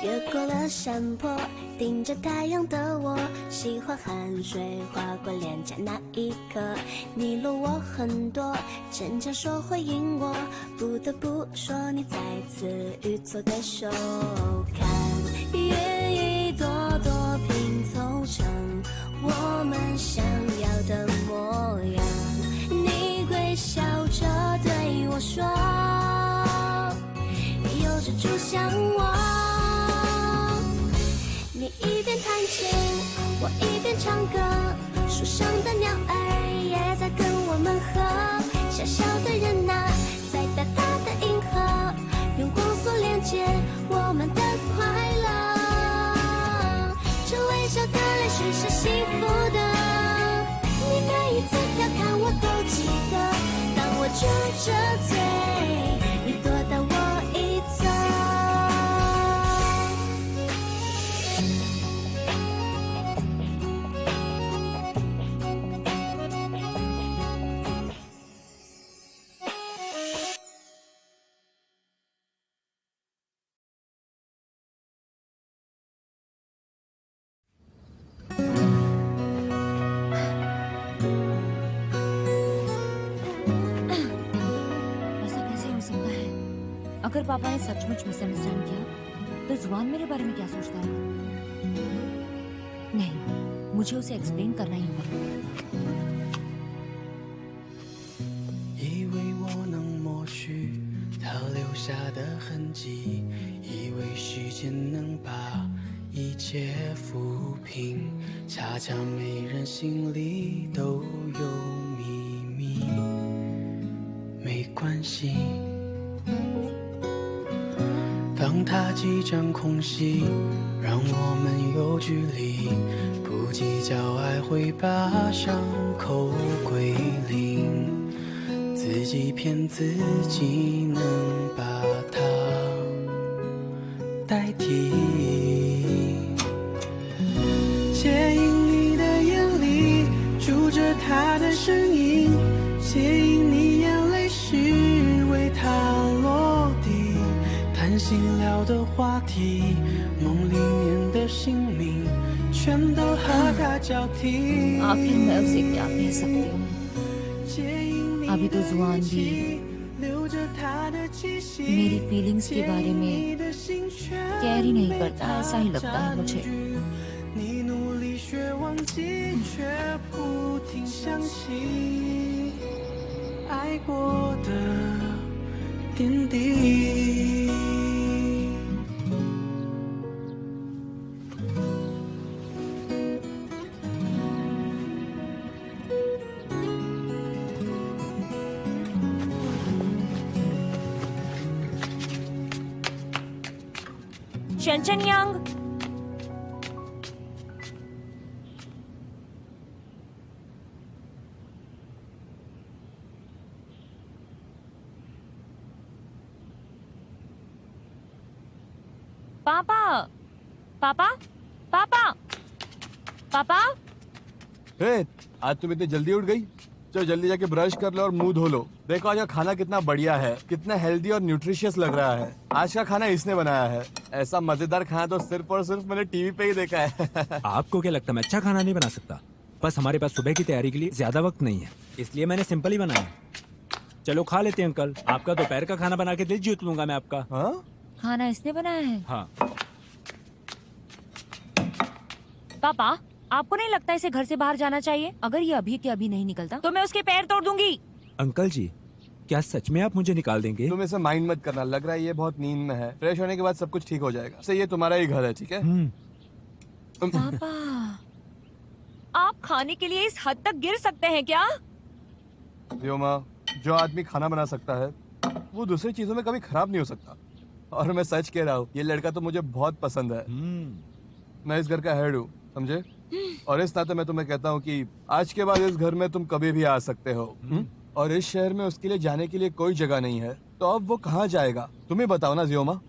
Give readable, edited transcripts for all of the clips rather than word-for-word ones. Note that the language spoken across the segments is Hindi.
越过了山坡，顶着太阳的我，喜欢汗水划过脸颊那一刻。你落我很多，逞强说回应我，不得不说你再次与错对手。看愿一朵朵拼凑成我们想要的模样。你微笑着对我说，有着主向我。你一边弹琴，我一边唱歌，树上的鸟儿也在跟我们和。小小的人啊，在大大的银河，用光速连接我们的快乐。这微笑的泪水是幸福的，你每一次调侃我都记得。当我撅着嘴，你躲到我一侧。अगर पापा ने सचमुच मिसअंडरस्टैंड किया तो जुबान मेरे बारे में क्या सोचता होगा? नहीं, मुझे उसे एक्सप्लेन करना ही होगा। 以为我能抹去他留下的痕迹，以为时间能把一切抚平，恰恰每人心里都有秘密。没关系，当他即将空隙，让我们有距离，不计较爱会把伤口归零，自己骗自己能把它代替。借引你的眼里住着他的身影，借引你眼泪是为他落地，谈心聊的话题，梦里面的姓名全都和他交替。 आखिर मैं उसे क्या कह सकती हूँ? अभी तो जुबान भी मेरी फीलिंग्स के बारे में केयर ही नहीं करता, ऐसा ही लगता है मुझे। 你努力学忘记，却不停想起爱过的点滴。全真阳。 पापा, पापा, पापा, पापा। आज तुम इतनी जल्दी उठ गई? चलो जल्दी जाके ब्रश कर लो और मुंह धो लो। देखो आज का खाना कितना बढ़िया है, कितना हेल्दी और न्यूट्रिशियस लग रहा है। आज का खाना इसने बनाया है। ऐसा मजेदार खाना तो सिर्फ और सिर्फ मैंने टीवी पे ही देखा है। आपको क्या लगता है मैं अच्छा खाना नहीं बना सकता? बस हमारे पास सुबह की तैयारी के लिए ज्यादा वक्त नहीं है, इसलिए मैंने सिंपल ही बनाया। चलो खा लेते हैं अंकल, आपका दोपहर का खाना बना के दिल जीत लूंगा मैं आपका। हाँ? खाना इसने बनाया है? हाँ। पापा, आपको नहीं लगता इसे घर से बाहर जाना चाहिए? अगर ये अभी के अभी नहीं निकलता तो मैं उसके पैर तोड़ दूंगी। अंकल जी, क्या सच में आप मुझे निकाल देंगे? तुम इसे माइंड मत करना, लग रहा है ये बहुत नींद में है। फ्रेश होने के बाद सब कुछ ठीक हो जाएगा। से ये तुम्हारा ही घर है, ठीक है? पापा, आप खाने के लिए इस हद तक गिर सकते हैं क्या? व्योमा, जो आदमी खाना बना सकता है वो दूसरी चीजों में कभी खराब नहीं हो सकता। और मैं सच कह रहा हूँ, ये लड़का तो मुझे बहुत पसंद है। मैं इस घर का हेड हूँ, समझे? और इस नाते मैं तुम्हें कहता हूँ कि आज के बाद इस घर में तुम कभी भी आ सकते हो। और इस शहर में उसके लिए जाने के लिए कोई जगह नहीं है, तो अब वो कहाँ जाएगा? तुम्हें बताओ ना जियोमा।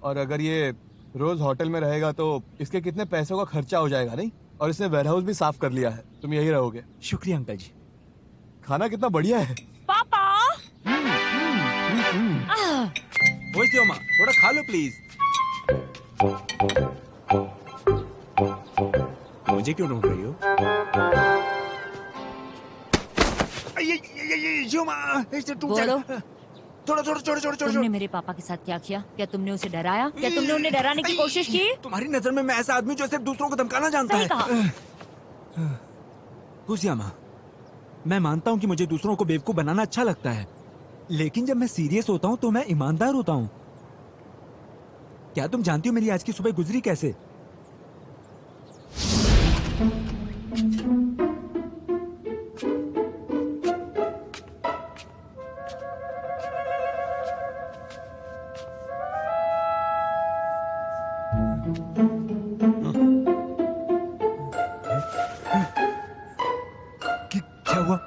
और अगर ये रोज होटल में रहेगा तो इसके कितने पैसों का खर्चा हो जाएगा, नहीं? और इसने वेयरहाउस भी साफ कर लिया है, तुम यही रहोगे। शुक्रिया अंकल जी। खाना कितना बढ़िया है। पापा, जियोमा, थोड़ा खा लो प्लीज। मुझे क्यों ढूंढ रही हो? बोलो, छोड़ो छोड़ो छोड़ो छोड़ो छोड़ो। तुमने मेरे पापा के साथ क्या किया? क्या तुमने उसे डराया? क्या तुमने उन्हें डराने की कोशिश की? तुम्हारी नजर में मैं ऐसा आदमी जो सिर्फ दूसरों को धमकाना जानता सही है। कहा। गुजियामा, मैं मानता हूँ कि मुझे दूसरों को बेवकूफ बनाना अच्छा लगता है, लेकिन जब मैं सीरियस होता हूँ तो मैं ईमानदार होता हूँ। क्या तुम जानती हो मेरी आज की सुबह गुजरी कैसे? क्या हुआ?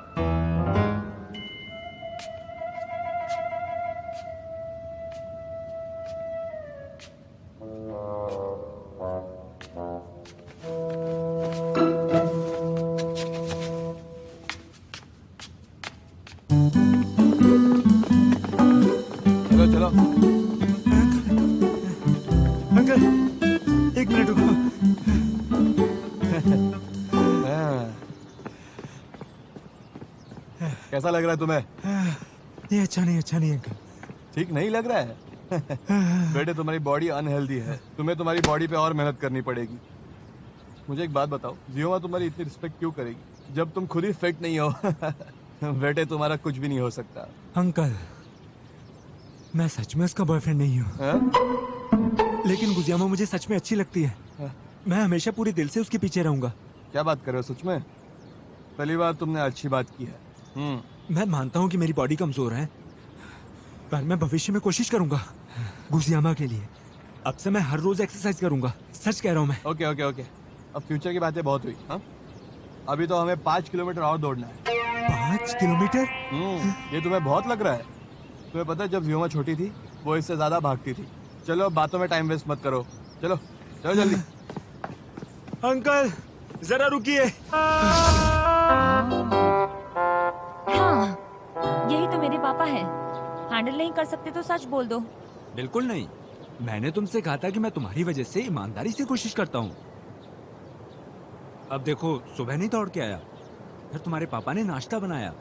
चलो चलो। अंकल, एक मिनट रुको। हाँ। कैसा लग रहा है तुम्हें? ये अच्छा नहीं अंकल। ठीक नहीं लग रहा है? बेटे, तुम्हारी बॉडी अनहेल्दी है, तुम्हें तुम्हारी बॉडी पे और मेहनत करनी पड़ेगी। मुझे एक बात बताओ, जियोमा तुम्हारी इतनी रिस्पेक्ट क्यों करेगी जब तुम खुद ही फिट नहीं हो? बेटे, तुम्हारा कुछ भी नहीं हो सकता। अंकल, मैं सच में उसका बॉयफ्रेंड नहीं हूँ, हाँ? लेकिन गुजियामा मुझे सच में अच्छी लगती है। हाँ। मैं हमेशा पूरे दिल से उसके पीछे रहूंगा। क्या बात कर रहे हो? सच में? पहली बार तुमने अच्छी बात की है। मैं मानता हूँ कि मेरी बॉडी कमजोर है, पर मैं भविष्य में कोशिश करूंगा गुजियामा के लिए। अब से मैं हर रोज एक्सरसाइज करूंगा, सच कह रहा हूँ मैं। ओके ओके ओके, अब फ्यूचर की बातें बहुत हुई। हाँ, अभी तो हमें 5 किलोमीटर और दौड़ना है। 5 किलोमीटर? ये तुम्हें बहुत लग रहा है? तुम्हें पता है जब जियोमा छोटी थी वो इससे ज्यादा भागती थी। चलो, अब बातों में टाइम वेस्ट मत करो, चलो चलो जल्दी। अंकल, जरा रुकिए। हाँ, यही तो मेरे पापा हैं। हैंडल नहीं कर सकते तो सच बोल दो। बिल्कुल नहीं, मैंने तुमसे कहा था कि मैं तुम्हारी वजह से ईमानदारी से कोशिश करता हूँ। अब देखो, सुबह नहीं दौड़ के आया, फिर तुम्हारे पापा ने नाश्ता बनाया।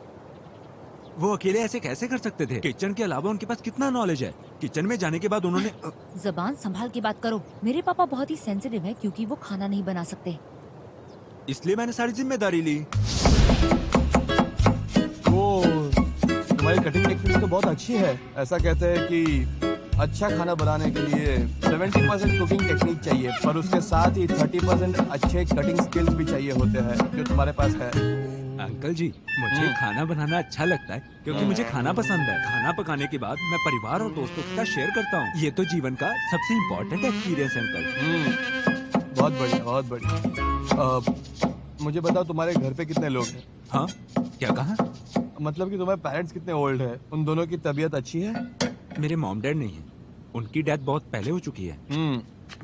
वो अकेले ऐसे कैसे कर सकते थे? किचन के अलावा उनके पास कितना नॉलेज है। किचन में जाने के बाद उन्होंने जबान संभाल के बात करो। मेरे पापा बहुत ही सेंसिटिव है क्योंकि वो खाना नहीं बना सकते। इसलिए मैंने सारी जिम्मेदारी ली। वो तुम्हारी कटिंग टेक्निक तो बहुत अच्छी है। ऐसा कहते हैं कि अच्छा खाना बनाने के लिए 70% कुकिंग टेक्निक चाहिए, पर उसके साथ ही 30% अच्छे कटिंग स्किल्स भी चाहिए होते हैं, जो तुम्हारे पास है। अंकल जी, मुझे खाना बनाना अच्छा लगता है क्योंकि मुझे खाना पसंद है। खाना पकाने के बाद मैं परिवार और दोस्तों के साथ शेयर करता हूँ। ये तो जीवन का सबसे इम्पोर्टेंट एक्सपीरियंस है अंकल। बहुत बढ़िया, बहुत बढ़िया। मुझे बताओ, तुम्हारे घर पे कितने लोग हैं? हाँ, क्या कहा? मतलब कि तुम्हारे पेरेंट्स कितने ओल्ड है? उन दोनों की तबीयत अच्छी है? मेरे मॉम डैड नहीं है, उनकी डेथ बहुत पहले हो चुकी है।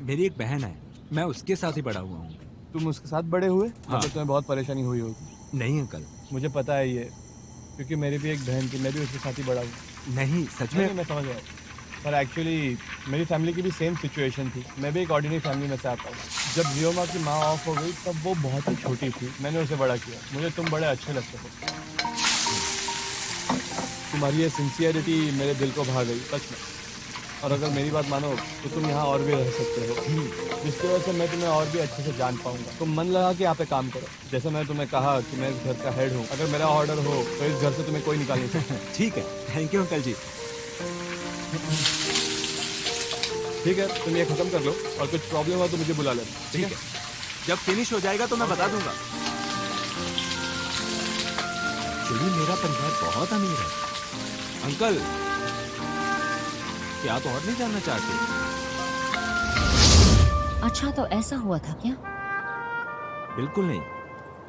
मेरी एक बहन है, मैं उसके साथ ही बड़ा हुआ हूँ। तुम उसके साथ बड़े हुए? हाँ। तो तुम्हें बहुत परेशानी हुई होगी। नहीं अंकल। मुझे पता है ये, क्योंकि मेरी भी एक बहन थी, मैं भी उसके साथ ही बड़ा हूँ। नहीं, सच नहीं, में। मैं समझ गया, पर एक्चुअली मेरी फैमिली की भी सेम सिचुएशन थी। मैं भी एक ऑर्डिनरी फैमिली में से आता हूँ। जब जियोमा की माँ ऑफ हो गई तब वो बहुत ही छोटी थी, मैंने उसे बड़ा किया। मुझे तुम बड़े अच्छे लगते थे। तुम्हारी ये सिंसियरिटी मेरे दिल को भा गई, सच में। और अगर मेरी बात मानो तो तुम यहाँ और भी रह सकते हो, जिसकी वजह से मैं तुम्हें और भी अच्छे से जान पाऊंगा। तुम मन लगा के यहाँ पे काम करो। जैसे मैंने तुम्हें कहा कि मैं इस घर का हेड हूँ, अगर मेरा ऑर्डर हो तो इस घर से तुम्हें कोई निकाल नहीं सकता। ठीक है, थैंक यू अंकल जी। ठीक है, तुम ये खत्म कर लो और कुछ प्रॉब्लम हो तो मुझे बुला लेना। ठीक है, जब फिनिश हो जाएगा तो मैं बता दूंगा। चलिए, मेरा परिवार बहुत अमीर है। अंकल, क्या आप और नहीं जानना चाहते? अच्छा, तो ऐसा हुआ था क्या? बिल्कुल नहीं।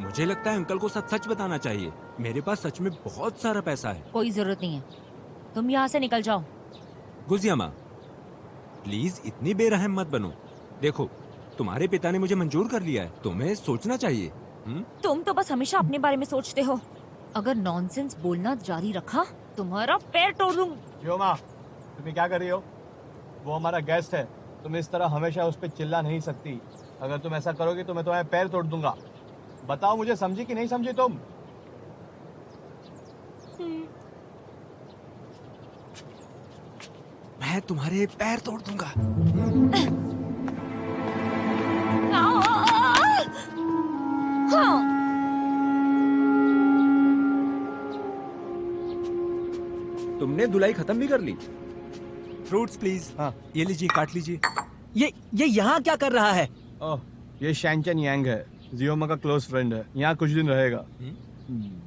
मुझे लगता है अंकल को सच सच बताना चाहिए। मेरे पास सच में बहुत सारा पैसा है। कोई जरूरत नहीं है, तुम यहाँ से निकल जाओ। गुजियामा, प्लीज इतनी बेरहम मत बनो। देखो, तुम्हारे पिता ने मुझे मंजूर कर लिया है, तुम्हें सोचना चाहिए। तुम तो बस हमेशा अपने बारे में सोचते हो। अगर नॉनसेंस बोलना जारी रखा तुम्हारा पैर तोड़ दूंगी। जियोमा, तुम क्या कर रही हो? वो हमारा गेस्ट है, तुम इस तरह हमेशा उस पर चिल्ला नहीं सकती। अगर तुम ऐसा करोगे तो मैं तुम्हारे पैर तोड़ दूंगा। बताओ मुझे, समझी कि नहीं समझी तुम? मैं तुम्हारे पैर तोड़ दूंगा। तुमने धुलाई खत्म भी कर ली? Fruits please. हाँ। ये लीजिए, काट लीजिए। ये यहाँ क्या कर रहा है? ओह, ये शैंचन यांग है, जियोमा का क्लोज फ्रेंड है। यहाँ कुछ दिन रहेगा।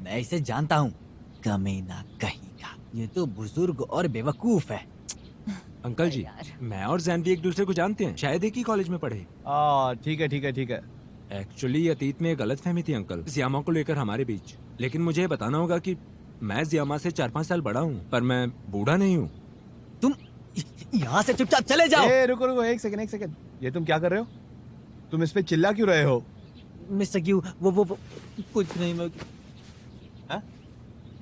मैं इसे जानता हूँ, कमीना कहीं का। ये तो बुजुर्ग और बेवकूफ है। अंकल जी, मैं और जैनवी एक दूसरे को जानते हैं, शायद एक ही कॉलेज में पढ़े। ठीक है ठीक है ठीक है। एक्चुअली अतीत में गलत फहमी थी अंकल, जियामा को लेकर हमारे बीच। लेकिन मुझे बताना होगा कि मैं जियामा से 4-5 साल बड़ा हूँ, पर मैं बूढ़ा नहीं हूँ। तुम यहाँ से चुपचाप चले जाओ। रुको रुको, एक सेकंड। ये तुम क्या कर रहे हो? तुम इस पे चिल्ला क्यों रहे हो? मिस्टर क्यू, वो कुछ नहीं। मैं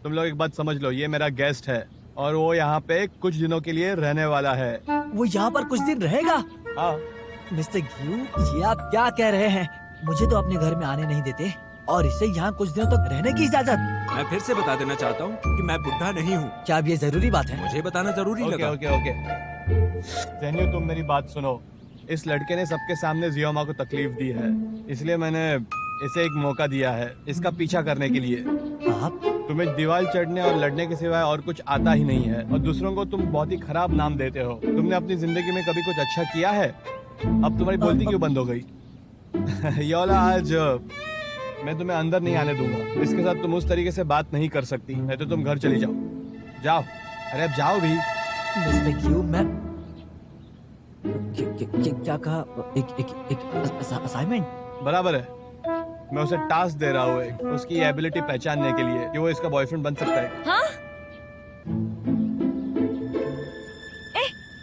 तुम लोग एक बात समझ लो, ये मेरा गेस्ट है और वो यहाँ पे कुछ दिनों के लिए रहने वाला है। वो यहाँ पर कुछ दिन रहेगा? हाँ। मिस्टर क्यू, ये आप क्या कह रहे हैं? मुझे तो अपने घर में आने नहीं देते और इसे यहाँ कुछ दिनों तक रहने की इजाजत। मैं फिर से बता देना चाहता हूँ कि मैं बुढ़ा नहीं हूँ। क्या अब ये जरूरी बात है? मुझे बताना जरूरी लगा। ओके। ज़ेन्यू, तुम मेरी बात सुनो। इस लड़के ने सबके सामने जियोमा को तकलीफ दी है, इसलिए मैंने इसे एक मौका दिया है इसका पीछा करने के लिए। आप? तुम्हें दीवार चढ़ने और लड़ने के सिवाय और कुछ आता ही नहीं है और दूसरों को तुम बहुत ही खराब नाम देते हो। तुमने अपनी जिंदगी में कभी कुछ अच्छा किया है? अब तुम्हारी बोलती क्यों बंद हो गई? योला, आज मैं तुम्हें अंदर नहीं आने दूंगा। इसके साथ तुम उस तरीके से बात नहीं कर सकती, नहीं तो तुम घर चली जाओ। अरे अब जाओ भी। मिस्टर क्यू, मैं क्या कहा? एक असाइनमेंट? बराबर है, मैं उसे टास्क दे रहा हूँ एक, उसकी एबिलिटी पहचानने के लिए कि वो इसका बॉयफ्रेंड बन सकता है। हाँ?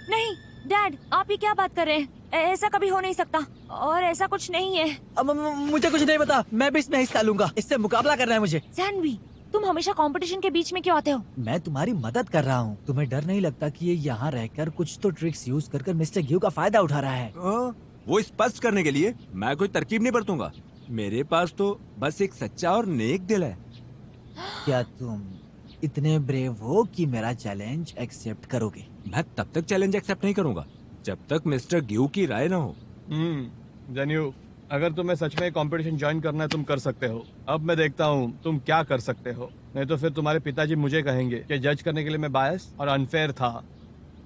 नहीं डैड, आप ही क्या बात कर रहे हैं? ऐसा कभी हो नहीं सकता और ऐसा कुछ नहीं है। अब मुझे कुछ नहीं पता, मैं भी इसमें हिस्सा लूंगा। इससे मुकाबला करना है मुझे। जानवी, तुम हमेशा कंपटीशन के बीच में क्यों आते हो? मैं तुम्हारी मदद कर रहा हूँ। तुम्हें डर नहीं लगता कि ये यहाँ रहकर कुछ तो ट्रिक्स यूज कर मिस्टर ग्यू का फायदा उठा रहा है? वो स्पष्ट करने के लिए मैं कोई तरकीब नहीं बरतूंगा। मेरे पास तो बस एक सच्चा और नेक दिल है। क्या तुम इतने ब्रेव हो कि मेरा चैलेंज एक्सेप्ट करोगे? मैं तब तक चैलेंज एक्सेप्ट नहीं करूंगा जब तक मिस्टर ग्यू की राय ना हो। जन्यू, अगर तुम्हें सच में कंपटीशन ज्वाइन करना है तुम कर सकते हो। अब मैं देखता हूँ तुम क्या कर सकते हो, नहीं तो फिर तुम्हारे पिताजी मुझे कहेंगे कि जज करने के लिए मैं बायस और अनफेयर था।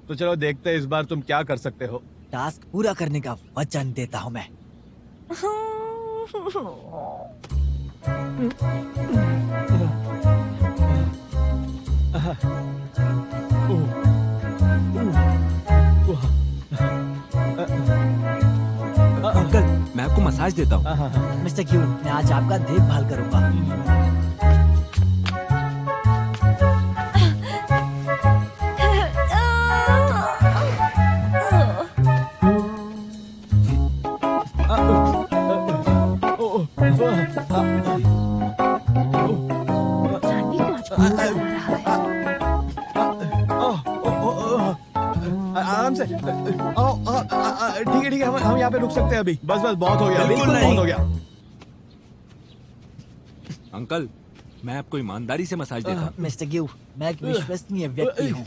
तो चलो देखते हैं इस बार तुम क्या कर सकते हो। टास्क पूरा करने का वचन देता हूँ मैं। अंकल, मैं आपको मसाज देता हूँ। मिस्टर क्यू, मैं आज आपका देखभाल करूंगा। जानवी को आज पूरा लग रहा है। आराम से। ठीक है, हम यहाँ पे रुक सकते हैं अभी। बस बहुत हो गया, बिल्कुल नहीं। बहुत हो गया। अंकल, मैं आपको ईमानदारी से मसाज देता हूँ। मिस्टर ग्यू, मैं एक विश्वसनीय व्यक्ति हूँ।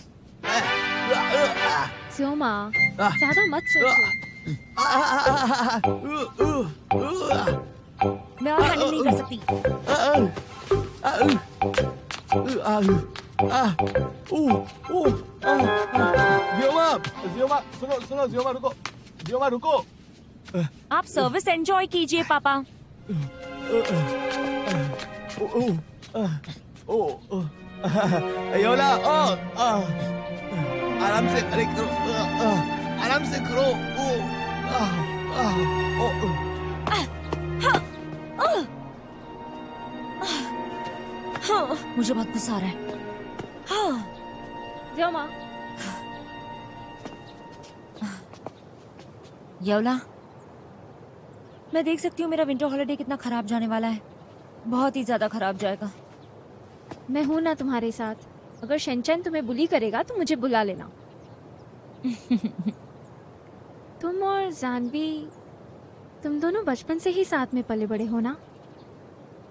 स्योमा, ज्यादा मत सोचो। मैं और हैंडल नहीं कर सकती। जियोमा, रुको। आप सर्विस एंजॉय कीजिए पापा। योला, आराम से, अरे करो, आराम से करो। मुझे बहुत गुस्सा आ रहा है। स्योमा, येवला, मैं देख सकती हूँ मेरा विंटर हॉलिडे कितना खराब जाने वाला है। बहुत ही ज्यादा खराब जाएगा। मैं हूं ना तुम्हारे साथ। अगर शेनचैन तुम्हें बुली करेगा तो मुझे बुला लेना। तुम और जानवी, तुम दोनों बचपन से ही साथ में पले बड़े हो ना,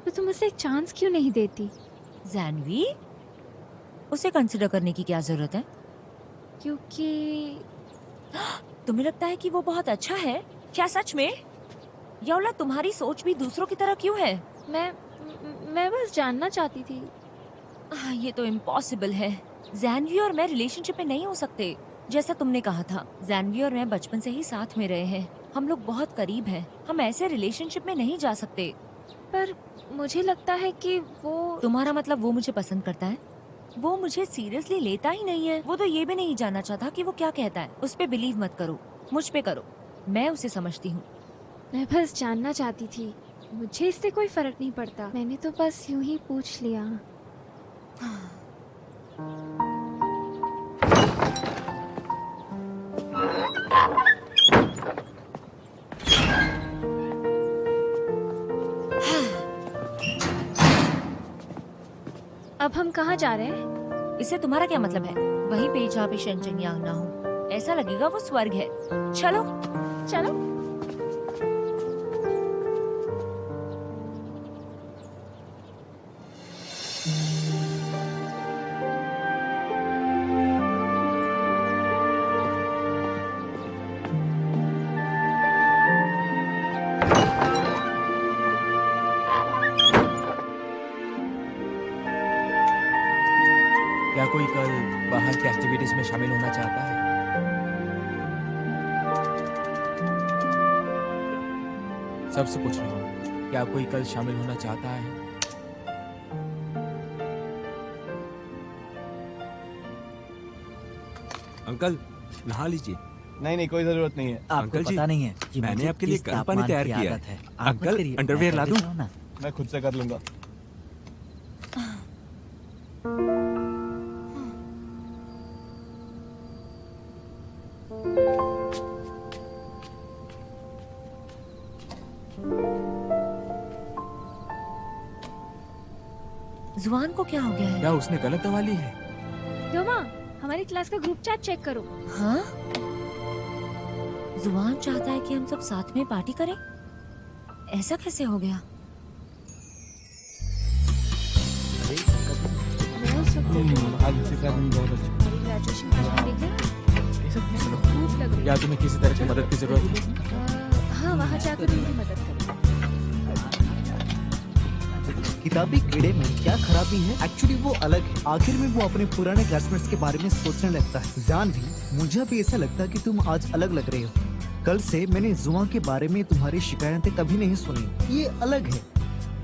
तो तुम उसे एक चांस क्यों नहीं देती? जानवी, उसे कंसिडर करने की क्या जरूरत है? क्योंकि तुम्हें लगता है कि वो बहुत अच्छा है? क्या सच में? यौला, तुम्हारी सोच भी दूसरों की तरह क्यों है? मैं बस जानना चाहती थी। ये तो इम्पॉसिबल है। जानवी और मैं रिलेशनशिप में नहीं हो सकते। जैसा तुमने कहा था, जानवी और मैं बचपन से ही साथ में रहे हैं। हम लोग बहुत करीब हैं। हम ऐसे रिलेशनशिप में नहीं जा सकते। पर मुझे लगता है कि वो तुम्हारा मतलब वो मुझे पसंद करता है? वो मुझे सीरियसली लेता ही नहीं है। वो तो ये भी नहीं जानना चाहता कि वो क्या कहता है। उस पे बिलीव मत करो, मुझ पे करो। मैं उसे समझती हूँ। मैं बस जानना चाहती थी। मुझे इससे कोई फर्क नहीं पड़ता। मैंने तो बस यूं ही पूछ लिया। अब हम कहाँ जा रहे हैं? इससे तुम्हारा क्या मतलब है? वहीं पे जहाँ पे शेंचन यांग ना हो। ऐसा लगेगा वो स्वर्ग है। चलो चलो। क्या कोई कल बाहर की एक्टिविटीज में शामिल होना चाहता है? सबसे पूछ रहा हूँ, क्या कोई कल शामिल होना चाहता है? अंकल, नहा लीजिए। नहीं नहीं, कोई जरूरत नहीं है। आपको अंकल जी, पता नहीं है कि मैंने मुझे आपके लिए किस गर्म पानी तापमान तैयार की किया आदत है। है। आप मत अंकल, करिए, अंडरवियर मैं ला कर दूं? देता हूं ना। मैं खुद से कर लूंगा। जुआन को क्या हो गया है? क्या उसने गलत दवा ली है? योमा, हमारी क्लास का ग्रुप चैट चेक करो। हाँ? जुआन चाहता है कि हम सब साथ में पार्टी करें? ऐसा कैसे हो गया? मैं उस वक्त आज का दिन बहुत अच्छा। हमारी ग्रेजुएशन का देखे भूख लग रही क्या तुम्हें किसी तरह की मदद की जरूरत है? है। हाँ, वहाँ जाकर उनकी मदद करो। किताबी कीड़े में क्या खराबी है? एक्चुअली वो अलग है। आखिर में वो अपने पुराने क्लासमेट्स के बारे में सोचने लगता है। जान भी, मुझे भी ऐसा लगता है कि तुम आज अलग लग रहे हो। कल से मैंने जुआ के बारे में तुम्हारी शिकायतें कभी नहीं सुनी। ये अलग है।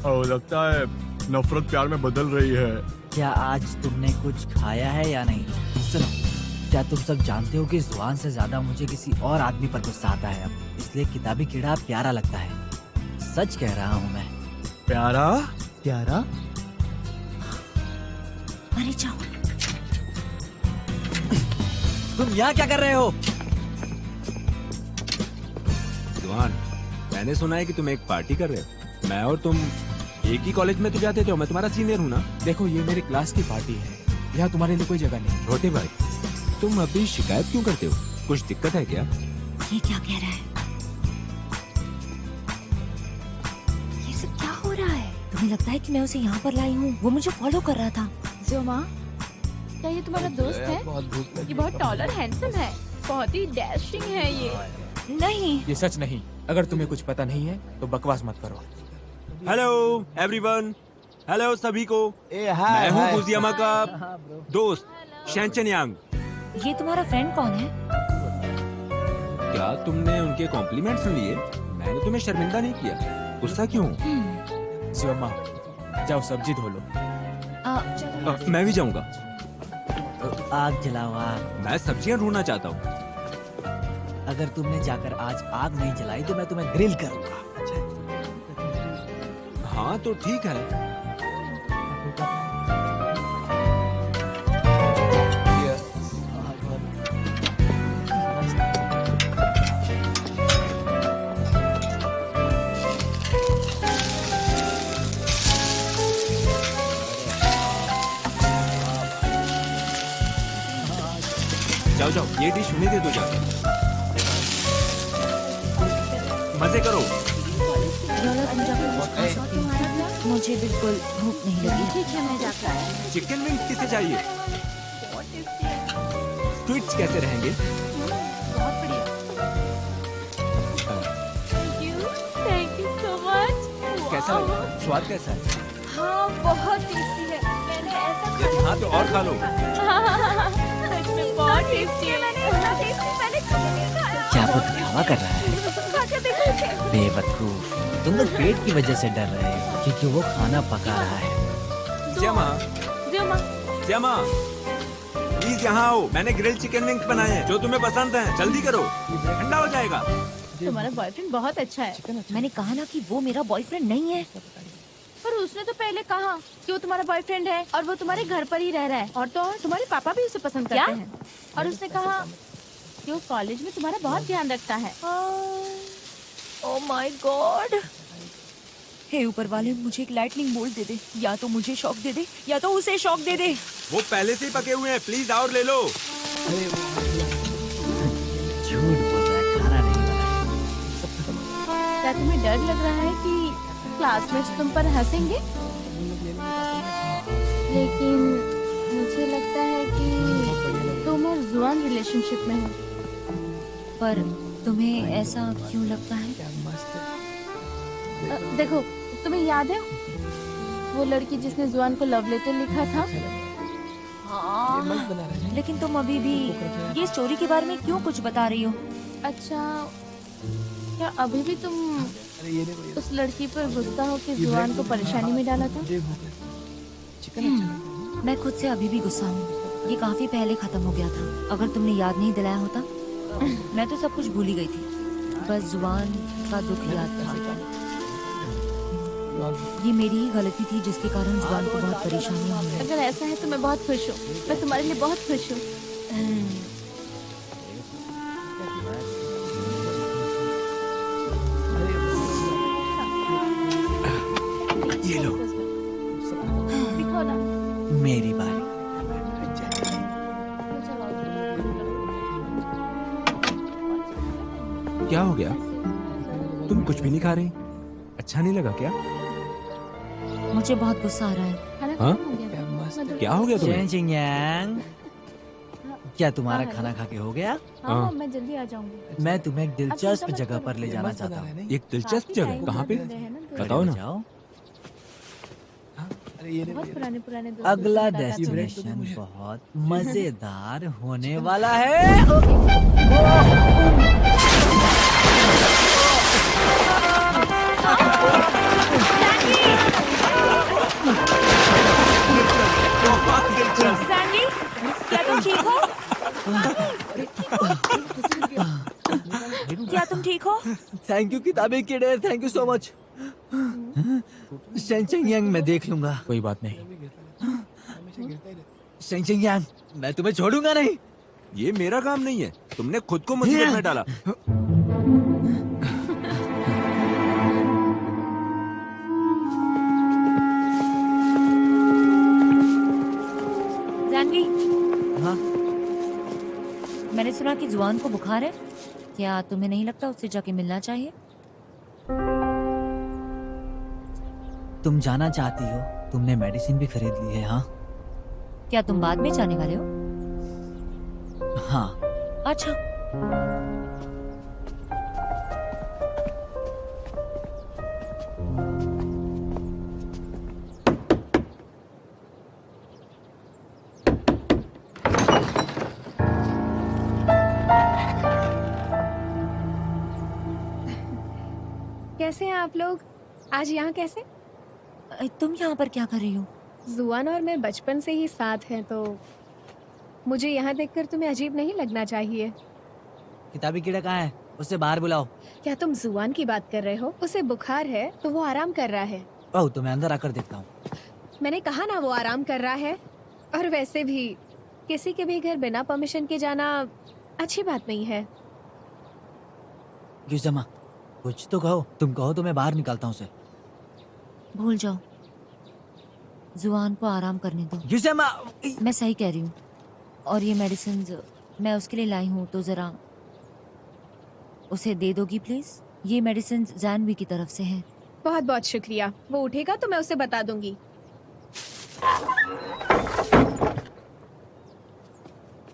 और लगता है नफरत प्यार में बदल रही है। क्या आज तुमने कुछ खाया है या नहीं? सुनो, क्या तुम सब जानते हो कि जुआन से ज्यादा मुझे किसी और आदमी पर गुस्सा आता है अब, इसलिए किताबी कीड़ा प्यारा लगता है। सच कह रहा हूँ मैं। प्यारा? प्यारा? अरे जाओ। तुम यहाँ क्या कर रहे हो? जुआन, मैंने सुना है कि तुम एक पार्टी कर रहे हो। मैं और तुम एक ही कॉलेज में तो जाते थे। मैं तुम्हारा सीनियर हूँ ना। देखो, ये मेरी क्लास की पार्टी है, यहाँ तुम्हारे लिए कोई जगह नहीं। छोटे भाई, तुम अभी शिकायत क्यों करते हो? कुछ दिक्कत है क्या? ये क्या कह रहा है? ये सब क्या हो रहा है? तुम्हें लगता है कि मैं उसे यहाँ पर लाई हूँ? वो मुझे फॉलो कर रहा था। जोमा, क्या ये तुम्हारा दोस्त है? बहुत भूख लगी। ये बहुत टॉल और हैंडसम है। बहुत ही डैशिंग है ये। नहीं। ये सच नहीं। अगर तुम्हें कुछ पता नहीं है तो बकवास मत करो। हेलो एवरीवन, हेलो सभी को। मैं हूँ गुजियामा का दोस्त शेंचन यांग। ये तुम्हारा फ्रेंड कौन है? क्या तुमने उनके कॉम्प्लीमेंट्स लिए? मैंने तुम्हें शर्मिंदा नहीं किया। गुस्सा क्यों? जियोमा, जाओ सब्जी धो लो। चलो। मैं भी जाऊंगा। आग जलाओ आग। मैं सब्जियां ढूंढना चाहता हूँ। अगर तुमने जाकर आज आग नहीं जलाई तो मैं तुम्हें ग्रिल करूंगा। हाँ तो ठीक है। जाओ जाओ, ये डिश उन्हें दे दो जाकर। मजे करो। रोला, तुम जाकर कुछ खा सकती हो। मुझे बिल्कुल भूख नहीं लगी। ठीक है, मैं जाकर आया। चिकन विंग्स किसे चाहिए? स्क्विड्स कैसे रहेंगे? बहुत बढ़िया। Thank you so much. कैसा लगा? स्वाद कैसा है? हाँ, बहुत टेस्टी है। मैंने ऐसा यदि हाँ तो और खा लो। सच में बहुत टेस्टी है। मैंने इतना टेस्टी पहले कभी नहीं खाया। क्या वो दिखावा कर रहा है? खा के देखो इसे। बेवकूफ, तुम लोग पेट की वजह से डर रहे हो क्योंकि वो खाना पका रहा है। श्यामा, जो माँ, श्यामा, प्लीज यहाँ आओ। मैंने ग्रिल्ड चिकन विंग्स बनाए हैं जो तुम्हें पसंद हैं। जल्दी करो, ठंडा हो जाएगा। तुम्हारा बॉयफ्रेंड बहुत अच्छा है। मैंने कहा ना कि वो मेरा बॉयफ्रेंड नहीं है। पर उसने तो पहले कहा कि वो तुम्हारा बॉयफ्रेंड है और वो तुम्हारे घर पर ही रह रहा है। और तो और तुम्हारे पापा भी उसे पसंद करते हैं। और उसने कहा कि वो कॉलेज में तुम्हारा बहुत ध्यान रखता है। Oh my God. हे ऊपर वाले, मुझे एक लाइटनिंग बोल्ट दे दे। या तो मुझे शॉक दे दे या तो उसे शॉक दे दे। वो पहले से ही पके हुए हैं, प्लीज और ले लो। झूठ बोल रहा है, खाना नहीं बना। क्या तुम्हें डर लग रहा है कि क्लासमेट्स तुम पर हंसेंगे? लेकिन मुझे लगता है कि तुम और जुआन रिलेशनशिप में हो। पर तुम्हें ऐसा क्यों लगता है? देखो, तुम्हें याद है वो लड़की जिसने जुआन को लव लेटर लिखा था? हाँ, लेकिन तुम अभी भी ये स्टोरी के बारे में क्यों कुछ बता रही हो? अच्छा, क्या अभी भी तुम उस लड़की पर गुस्सा हो कि जुआन को परेशानी में डाला था? मैं खुद से अभी भी गुस्सा हूँ। ये काफी पहले खत्म हो गया था। अगर तुमने याद नहीं दिलाया होता, मैं तो सब कुछ भूल ही गई थी। बस जुबान का दुख याद था। ये मेरी ही गलती थी जिसके कारण जुबान को बहुत परेशानियां हुई। अगर ऐसा है तो मैं बहुत खुश हूँ। मैं तुम्हारे लिए बहुत खुश हूँ। ये लो। दिखो ना। मेरी बारी। क्या हो गया? तुम कुछ भी नहीं खा रही? अच्छा नहीं लगा क्या? मुझे बहुत गुस्सा आ रहा है। खाना हाँ? खत्म हो गया? क्या हो गया तुम्हें? चेंग चिंग यांग, क्या तुम्हारा खाना खा के हो गया? हाँ, हाँ। मैं जल्दी आ जाऊंगी। मैं तुम्हें एक दिलचस्प जगह पर ले जाना चाहता हूँ। एक दिलचस्प जगह कहाँ पे? बताओ ना। जाओ। बहुत पुराने पुराने दोस्त अगला बताता था। डेस्टिनेशन बहुत मजेदार होने वाला है। सैंडी, क्या तुम ठीक हो? क्या तुम ठीक हो? थैंक यू किताबी कीड़े, थैंक यू सो मच। शेंचिंग यांग मैं देख लूंगा। कोई बात नहीं। शेंचिंग यांग, मैं तुम्हें छोड़ूंगा नहीं। ये मेरा काम नहीं है। तुमने खुद को मुसीबत में डाला। जानवी, हाँ? मैंने सुना कि जुआन को बुखार है। क्या तुम्हें नहीं लगता उससे जाके मिलना चाहिए? तुम जाना चाहती हो? तुमने मेडिसिन भी खरीद ली है? हाँ क्या तुम बाद में जाने वाले हो? हाँ। अच्छा, कैसे हैं आप लोग? आज यहाँ कैसे? तुम यहाँ पर क्या कर रही हो? जुआन और मैं बचपन से ही साथ हैं, तो मुझे यहाँ देखकर तुम्हें अजीब नहीं लगना चाहिए। किताबी कीड़ा कहाँ है? उसे बाहर बुलाओ। क्या तुम जुआन की बात कर रहे हो? उसे बुखार है तो वो आराम कर रहा है। ओह, तो मैं अंदर आकर देखता हूँ। मैंने कहा ना वो आराम कर रहा है। और वैसे भी किसी के भी घर बिना परमिशन के जाना अच्छी बात नहीं है। गिरजमा, कुछ तो कहो। तुम कहो तो मैं बाहर निकालता हूँ उसे। भूल जाओ, जुआन को आराम करने दो। गिरजमा, मैं सही कह रही हूँ। और ये मेडिसिन मैं उसके लिए लाई हूँ, तो जरा उसे दे दोगी प्लीज? ये मेडिसिन जानवी की तरफ से है। बहुत बहुत शुक्रिया। वो उठेगा तो मैं उसे बता दूंगी।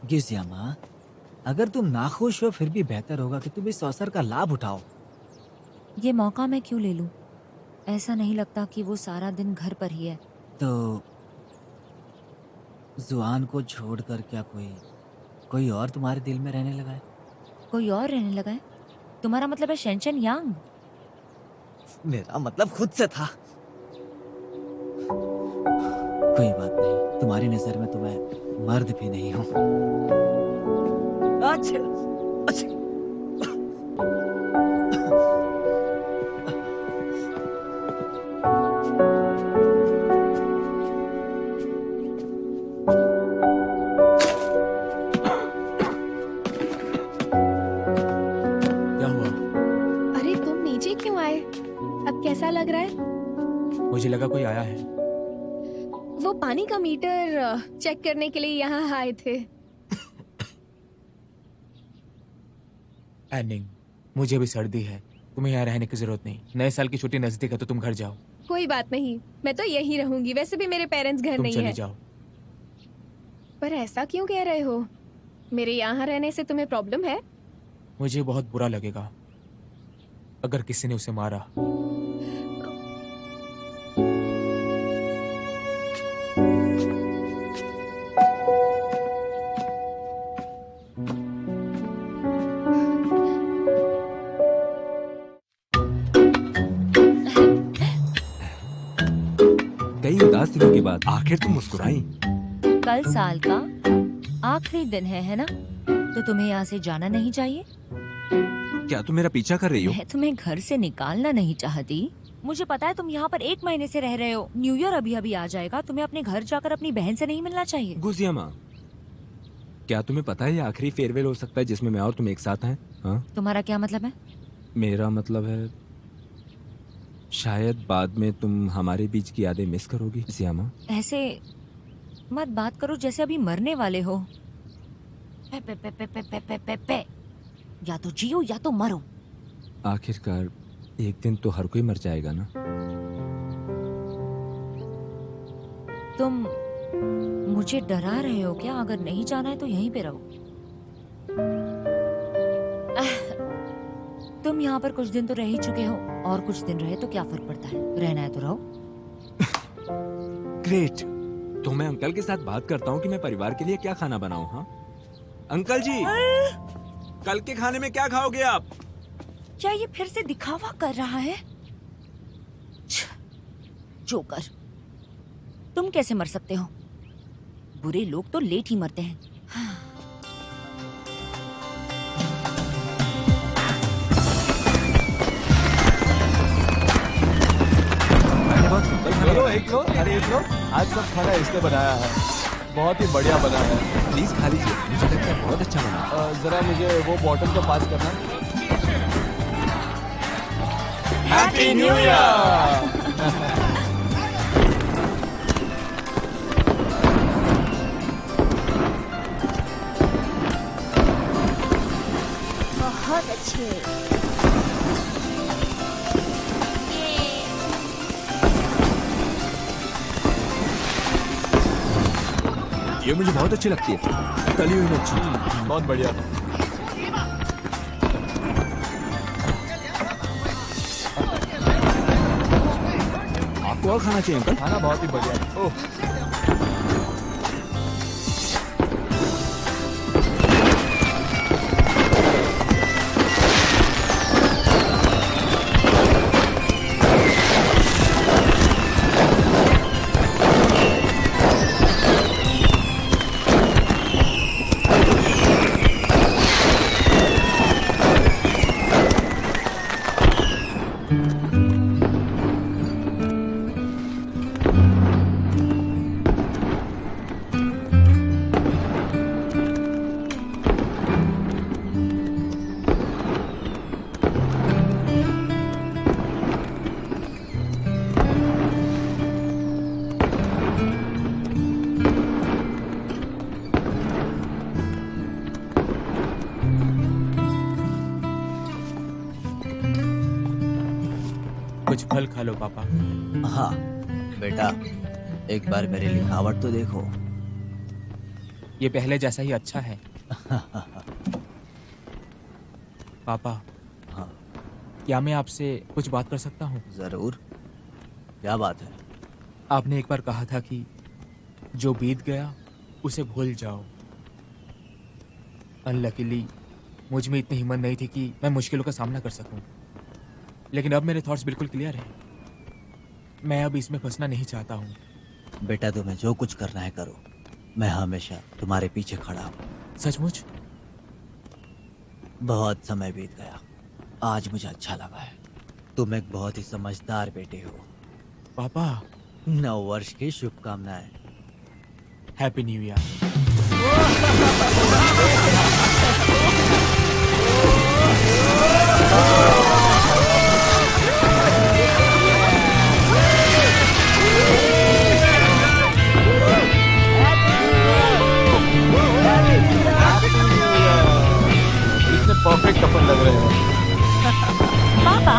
गिजियामा, अगर तुम नाखुश हो फिर भी बेहतर होगा कि तुम इस अवसर का लाभ उठाओ। ये मौका मैं क्यों ले लूं? ऐसा नहीं लगता कि वो सारा दिन घर पर ही है। तो जुआन को छोड़कर क्या कोई और तुम्हारे दिल में रहने लगा है? कोई और रहने लगा है? तुम्हारा मतलब है शेंचन यांग? मेरा मतलब खुद से था। कोई बात नहीं, तुम्हारी नजर में तो मैं मर्द भी नहीं हूँ। अच्छा, अच्छा। क्या हुआ? अरे तुम नीचे क्यों आए? अब कैसा लग रहा है? मुझे लगा कोई आया है। वो पानी का मीटर चेक करने के लिए यहाँ आए थे। एनिंग, मुझे भी सर्दी है। तुम्हें यहाँ रहने की जरूरत नहीं। नए साल की छुट्टी नजदीक है तो तुम घर जाओ। कोई बात नहीं, मैं तो यहीं रहूंगी। वैसे भी मेरे पेरेंट्स घर तुम नहीं चली है। जाओ। पर ऐसा क्यों कह रहे हो? मेरे यहाँ रहने से तुम्हें प्रॉब्लम है? मुझे बहुत बुरा लगेगा अगर किसी ने उसे मारा। कई उदास दिनों के बाद आखिर तुम मुस्कुराई। कल साल का आखिरी दिन है ना? तो तुम्हें यहाँ से जाना नहीं चाहिए। क्या तुम मेरा पीछा कर रही हो? मैं तुम्हें घर से निकालना नहीं चाहती। मुझे पता है तुम यहाँ पर 1 महीने से रह रहे हो। न्यू ईयर अभी अभी आ जाएगा। तुम्हें अपने घर जाकर अपनी बहन से नहीं मिलना चाहिए। गुजियामा, क्या तुम्हें पता है ये आखिरी फेयरवेल हो सकता है जिसमें मैं और तुम एक साथ हैं? हाँ? तुम्हारा क्या मतलब है? मेरा मतलब है शायद बाद में तुम हमारे बीच की यादें मिस करोगी। गुजियामा, ऐसे मत बात करो जैसे अभी मरने वाले हो। पे पे पे पे पे पे पे पे पे। या तो जियो या तो मरो। आखिरकार एक दिन तो हर कोई मर जाएगा ना। तुम मुझे डरा रहे हो क्या? अगर नहीं जाना है तो यहीं पे रहो। तुम यहाँ पर कुछ दिन तो रह ही चुके हो, और कुछ दिन रहे तो क्या फर्क पड़ता है? रहना है तो रहो। ग्रेट। तो मैं अंकल के साथ बात करता हूँ कि मैं परिवार के लिए क्या खाना बनाऊँ। हाँ अंकल जी, कल के खाने में क्या खाओगे आप? क्या ये फिर से दिखावा कर रहा है? जोकर, तुम कैसे मर सकते हो? बुरे लोग तो लेट ही मरते हैं। बहुत सिंपल खाना लो बनाया। एक लो, अरे एक लो। आज सब खाना इसने बनाया है, बहुत ही बढ़िया बना है। प्लीज खा लीजिए, मुझे लगता है बहुत अच्छा बना। जरा मुझे वो बॉटल तो पास करना। Happy new year. बहुत अच्छे। ये मुझे बहुत अच्छी लगती है, तली हुई मच्छी। बहुत बढ़िया। आपको और खाना चाहिए अंकल? खाना बहुत ही बढ़िया। ओह, कुछ फल खा लो पापा। हाँ बेटा, एक बार मेरी लिखावट तो देखो। ये पहले जैसा ही अच्छा है। पापा, हाँ क्या मैं आपसे कुछ बात कर सकता हूँ? जरूर, क्या बात है? आपने एक बार कहा था कि जो बीत गया उसे भूल जाओ। अनलकीली मुझ में इतनी हिम्मत नहीं थी कि मैं मुश्किलों का सामना कर सकूं। लेकिन अब मेरे थॉट्स बिल्कुल क्लियर हैं। मैं अब इसमें फंसना नहीं चाहता हूँ। बेटा तुम्हें जो कुछ करना है करो, मैं हमेशा तुम्हारे पीछे खड़ा हूँ। सचमुच? बहुत समय बीत गया, आज मुझे अच्छा लगा है। तुम एक बहुत ही समझदार बेटे हो। पापा, 9 वर्ष की शुभकामनाएं। Happy new year. इतने परफेक्ट कपल लग रहे हैं। पापा,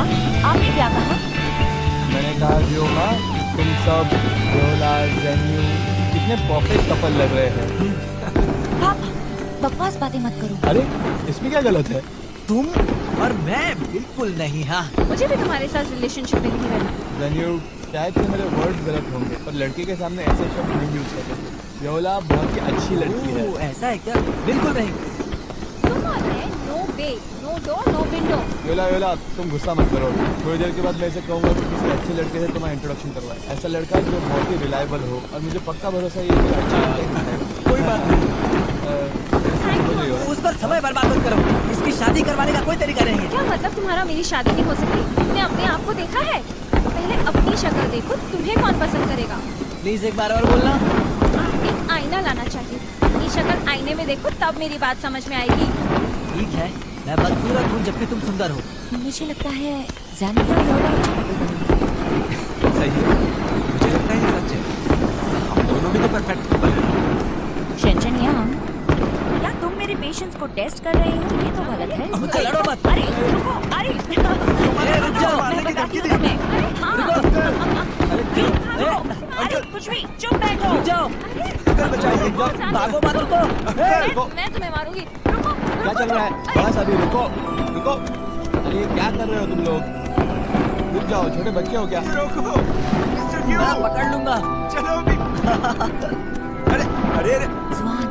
आपने क्या कहा? मैंने कहा व्योमा, तुम सब व्योला, जेन्यू कितने परफेक्ट कपल लग रहे हैं। पापा, बकवास बातें मत करो। अरे इसमें क्या गलत है? तुम और मैं बिल्कुल नहीं। हाँ, मुझे भी तुम्हारे साथ रिलेशनशिप में नहीं रहना। जेन्यू, शायद कि मेरे वर्ड्स गलत होंगे, पर लड़की के सामने ऐसे शब्द नहीं यूज करते। व्योला बहुत ही अच्छी लड़की है। ऐसा है क्या? बिल्कुल नहीं। नो वे, नो डोर, नो विंडो। व्योला, तुम गुस्सा मत करो। थोड़ी देर के बाद मैं इसे कहूंगा कि किसी अच्छे लड़के से तुम्हारा इंट्रोडक्शन करवाए। ऐसा लड़का जो बहुत ही रिलायबल हो, और मुझे पक्का भरोसा है ये अच्छा लड़का है। कोई बात नहीं, बोलिए। उस पर समय बर्बाद मत करो। इसकी शादी करवाने का कोई तरीका नहीं है। क्या मतलब तुम्हारा मेरी शादी नहीं हो सकती? तुमने अपने आप को देखा है? पहले अपनी शक्ल देखो, तुम्हें कौन पसंद करेगा? प्लीज एक बार और बोलना। एक आईना लाना चाहिए। अपनी शक्ल आईने में देखो, तब मेरी बात समझ में आएगी। ठीक है, मैं बदसूरत हूँ जबकि तुम सुंदर हो। मुझे लगता है जानवी और व्योला अच्छे कपल बनेंगे। सही है, मुझे लगता है ये सच है। हम दोनों भी तो परफेक्ट कपल हैं। शेंचन यांग, क्या तुम मेरे पेशेंस को टेस्ट कर रहे हो? ये तो गलत है। मुझे लड़ो मत। अरे रुको, अरे रुक जाओ। मैं बताती हूँ तुम्हें। अरे हाँ, रुको, अरे कुछ भी, चुप बैठो। रुक जाओ। भागो मत, रुको। मैं तुम्हें मारूंगी। रुको, क्या चल रहा है? बस अभी रुको। अरे ये क्या कर रहे हो तुम लोग? रुक जाओ, छोटे बच्चे हो क्या? मैं पकड़ लूंगा। चलो अभी। अरे जुआन,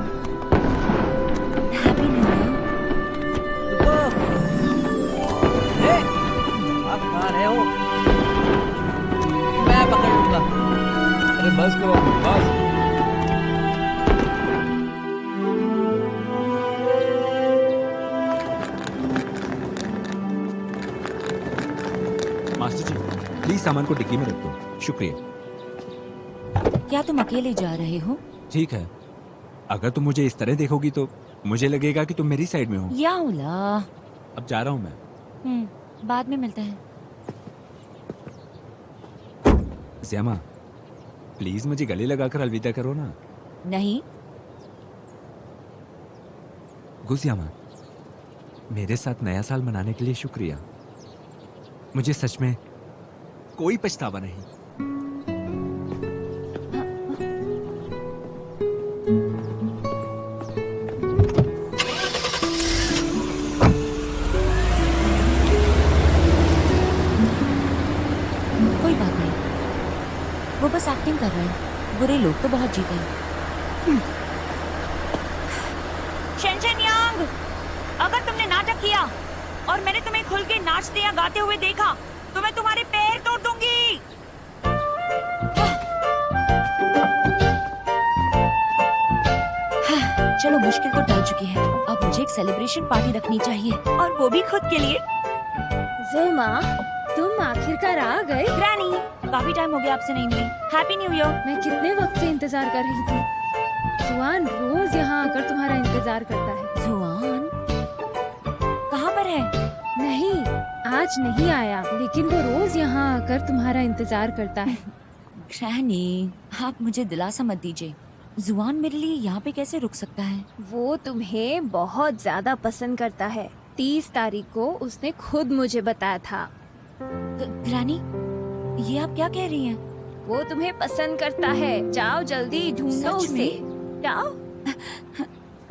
हैप्पी न्यू ईयर। रुको। आप कहाँ रहे हो? मैं पकड़ लूंगा। अरे बस करो, बस। मास्टर जी, प्लीज सामान को डिक्की में रख दो। शुक्रिया। क्या तुम अकेले जा रहे हो? ठीक है, अगर तुम मुझे इस तरह देखोगी तो मुझे लगेगा कि तुम मेरी साइड में हो। याउला। अब जा रहा हूँ मैं। बाद में मिलते हैं। ज़ियामा, प्लीज मुझे गले लगाकर अलविदा करो ना। नहीं। गुज़ियामा, मेरे साथ नया साल मनाने के लिए शुक्रिया। मुझे सच में कोई पछतावा नहीं। कोई बात नहीं, वो बस एक्टिंग कर रहे हैं। बुरे लोग तो बहुत जीते हैं। शेंचन यांग, अगर तुमने नाटक किया और मैंने तुम्हें खुल के नाचते या गाते हुए देखा तो मैं तुम्हारे पैर तोड़ दूंगी। चलो, मुश्किल तो टल चुकी है। अब मुझे एक सेलिब्रेशन पार्टी रखनी चाहिए, और वो भी खुद के लिए। ज़ुमा, तुम आखिरकार आ गए। ग्रैनी, काफी टाइम हो गया आपसे नहीं मिली। Happy new year. मैं कितने वक्त से इंतजार कर रही थी। जुआन रोज यहाँ आकर तुम्हारा इंतजार करता है। जुआन कहाँ पर है? नहीं, आज नहीं आया, लेकिन वो रोज यहाँ आकर तुम्हारा इंतजार करता है। ग्रैनी, आप मुझे दिलासा मत दीजिए। जुआन मेरे लिए यहाँ पे कैसे रुक सकता है? वो तुम्हें बहुत ज्यादा पसंद करता है। 30 तारीख को उसने खुद मुझे बताया था। ग्रैनी, ये आप क्या कह रही हैं? वो तुम्हें पसंद करता है, जाओ जल्दी ढूंढो सच उसे। में? जाओ।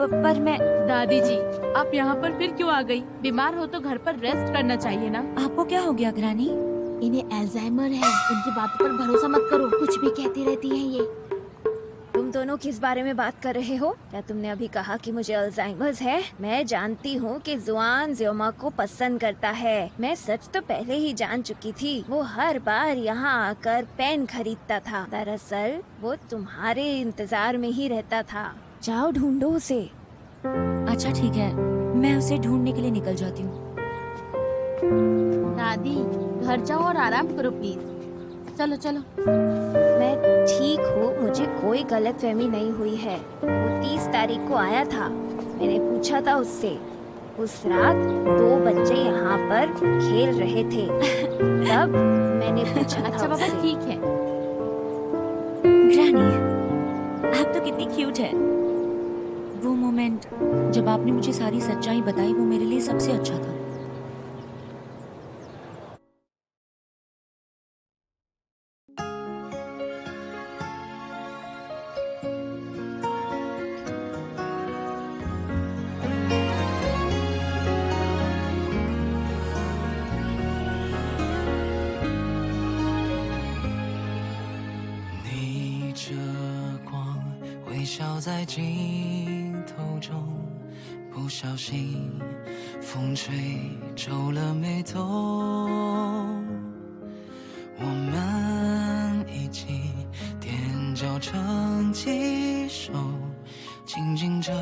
पर मैं दादी जी, आप यहाँ पर फिर क्यों आ गई? बीमार हो तो घर पर रेस्ट करना चाहिए ना। आपको क्या हो गया ग्रानी? इन्हें अल्जाइमर है, इनकी बातों पर भरोसा मत करो, कुछ भी कहती रहती है ये। तुम दोनों किस बारे में बात कर रहे हो? क्या तुमने अभी कहा कि मुझे अल्जाइमर्स है? मैं जानती हूँ कि जुआन ज़ियोमा को पसंद करता है। मैं सच तो पहले ही जान चुकी थी। वो हर बार यहाँ आकर पेन खरीदता था। दरअसल वो तुम्हारे इंतजार में ही रहता था। जाओ ढूंढो उसे। अच्छा ठीक है, मैं उसे ढूंढने के लिए निकल जाती हूँ। दादी, घर जाओ और आराम करो प्लीज। चलो चलो। मैं ठीक हूँ, मुझे कोई गलतफहमी नहीं हुई है। वो 30 तारीख को आया था। मैंने पूछा था उससे। उस रात 2 बच्चे यहाँ पर खेल रहे थे। तब मैंने पूछा अच्छा था बाबा, उससे। ठीक है। ग्रानी, आप तो कितनी क्यूट है। वो मोमेंट जब आपने मुझे सारी सच्चाई बताई, वो मेरे लिए सबसे अच्छा था।逆着光，微笑在镜头中，不小心风吹皱了眉头。我们一起踮脚成几首，静静着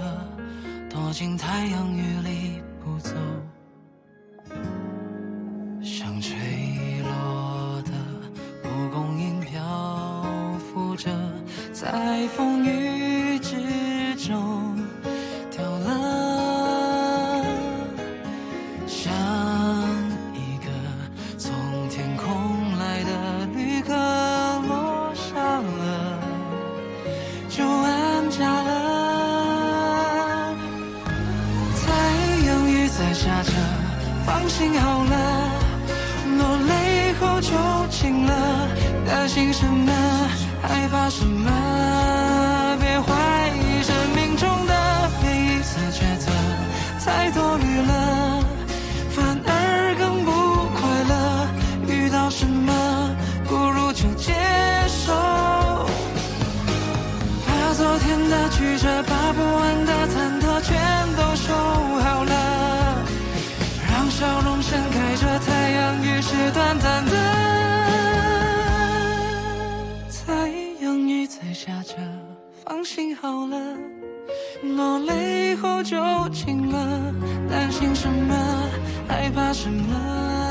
躲进太阳雨里不走，像吹落的蒲公英漂浮着，在风雨之中掉了，像一个从天空来的旅客落下了，就安家了。太阳雨在下着，放心好了，落泪后就晴了，担心什么，害怕什么，别怀疑生命中的每一次抉择，太多虑了，反而更不快乐。遇到什么，不如就接受，把昨天的曲折，把不完的忐忑全都收好了，让笑容盛开着，太阳雨是短暂的，太阳雨在下着，放心好了，落泪后就晴了，担心什么，害怕什么。